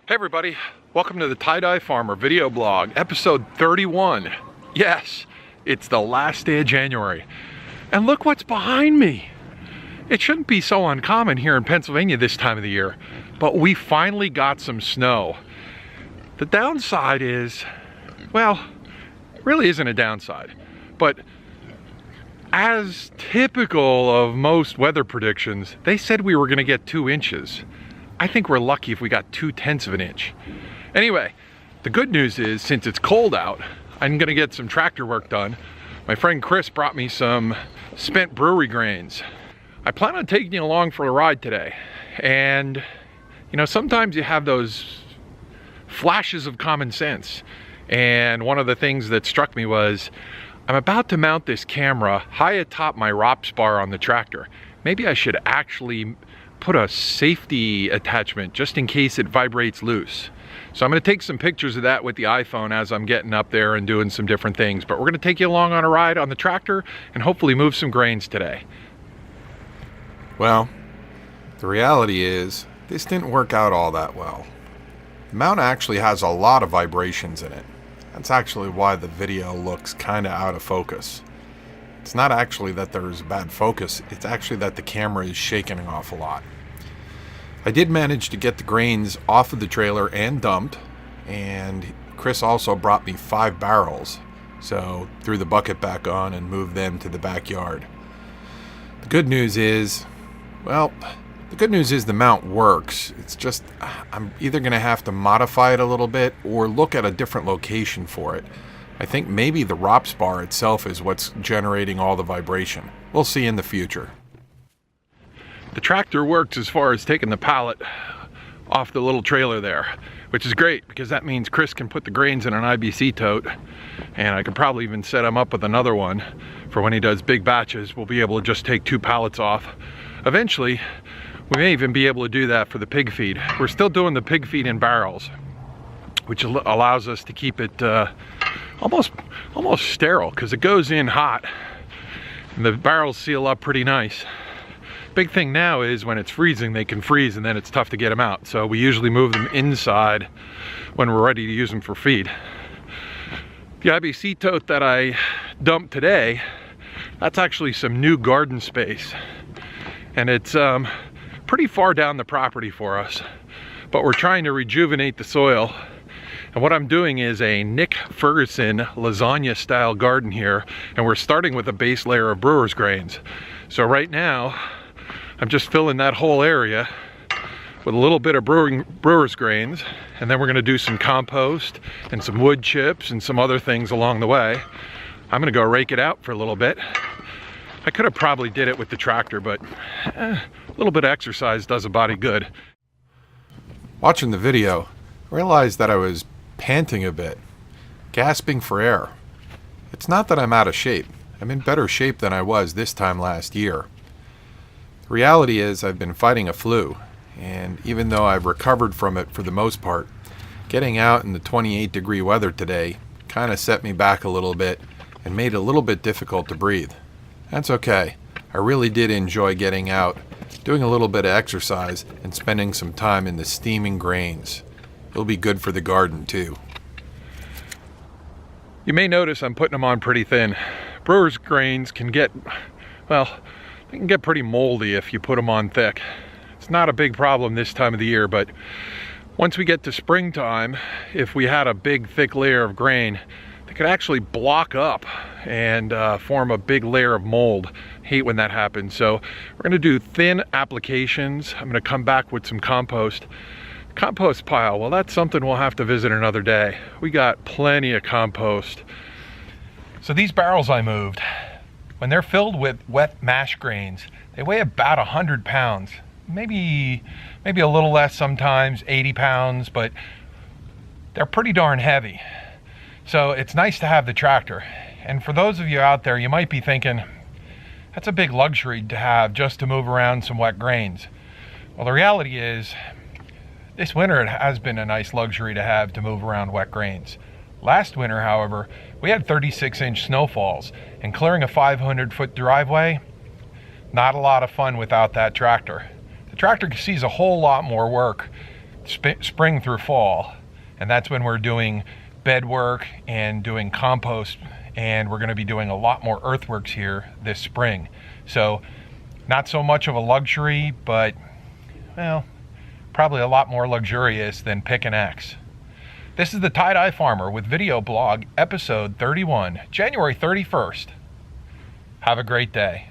Hey everybody, welcome to the Tie-Dye Farmer video blog, episode 31. Yes, it's the last day of January. And look what's behind me. It shouldn't be so uncommon here in Pennsylvania this time of the year, but we finally got some snow. The downside is, well, really isn't a downside, but as typical of most weather predictions, they said we were gonna get 2 inches. I think we're lucky if we got 2/10 of an inch. Anyway, the good news is, since it's cold out, I'm gonna get some tractor work done. My friend Chris brought me some spent brewery grains. I plan on taking you along for a ride today. And, you know, sometimes you have those flashes of common sense. And one of the things that struck me was, I'm about to mount this camera high atop my ROPS bar on the tractor. Maybe I should actually put a safety attachment just in case it vibrates loose. So I'm going to take some pictures of that with the iPhone as I'm getting up there and doing some different things. But we're going to take you along on a ride on the tractor and hopefully move some grains today. Well, the reality is this didn't work out all that well. The mount actually has a lot of vibrations in it. That's actually why the video looks kind of out of focus. It's not actually that there's bad focus, it's actually that the camera is shaking an awful lot. I did manage to get the grains off of the trailer and dumped, and Chris also brought me 5 barrels, so threw the bucket back on and moved them to the backyard. The good news is, well, the mount works. It's just, I'm either going to have to modify it a little bit or look at a different location for it. I think maybe the ROPS bar itself is what's generating all the vibration. We'll see in the future. The tractor works as far as taking the pallet off the little trailer there, which is great because that means Chris can put the grains in an IBC tote, and I could probably even set him up with another one for when he does big batches. We'll be able to just take 2 pallets off. Eventually, we may even be able to do that for the pig feed. We're still doing the pig feed in barrels, which allows us to keep it almost sterile because it goes in hot and the barrels seal up pretty nice. Big thing now is when it's freezing, they can freeze and then it's tough to get them out. So we usually move them inside when we're ready to use them for feed. The IBC tote that I dumped today, that's actually some new garden space. And it's pretty far down the property for us, but we're trying to rejuvenate the soil. And what I'm doing is a Nick Ferguson lasagna style garden here, and we're starting with a base layer of brewer's grains. So right now, I'm just filling that whole area with a little bit of brewer's grains, and then we're gonna do some compost and some wood chips and some other things along the way. I'm gonna go rake it out for a little bit. I could have probably did it with the tractor, but a little bit of exercise does a body good. Watching the video, I realized that I was panting a bit, gasping for air. It's not that I'm out of shape. I'm in better shape than I was this time last year. The reality is I've been fighting a flu, and even though I've recovered from it for the most part, getting out in the 28-degree weather today kind of set me back a little bit and made it a little bit difficult to breathe. That's okay. I really did enjoy getting out, doing a little bit of exercise, and spending some time in the steaming grains. It'll be good for the garden too. You may notice I'm putting them on pretty thin. Brewer's grains can get, well, they can get pretty moldy if you put them on thick. It's not a big problem this time of the year, but once we get to springtime, if we had a big thick layer of grain, they could actually block up and form a big layer of mold. Hate when that happens. So we're gonna do thin applications. I'm gonna come back with some compost. Compost pile, well, that's something we'll have to visit another day. We got plenty of compost. So these barrels I moved, when they're filled with wet mash grains, they weigh about 100 pounds. Maybe a little less sometimes, 80 pounds, but they're pretty darn heavy. So it's nice to have the tractor. And for those of you out there, you might be thinking, that's a big luxury to have just to move around some wet grains. Well, the reality is, this winter it has been a nice luxury to have to move around wet grains. Last winter, however, we had 36-inch snowfalls, and clearing a 500-foot driveway, not a lot of fun without that tractor. The tractor sees a whole lot more work spring through fall. And that's when we're doing bed work and doing compost, and we're going to be doing a lot more earthworks here this spring. So not so much of a luxury, but well, probably a lot more luxurious than pick an axe. This is the Tie-Dye Farmer with video blog episode 31, January 31st. Have a great day.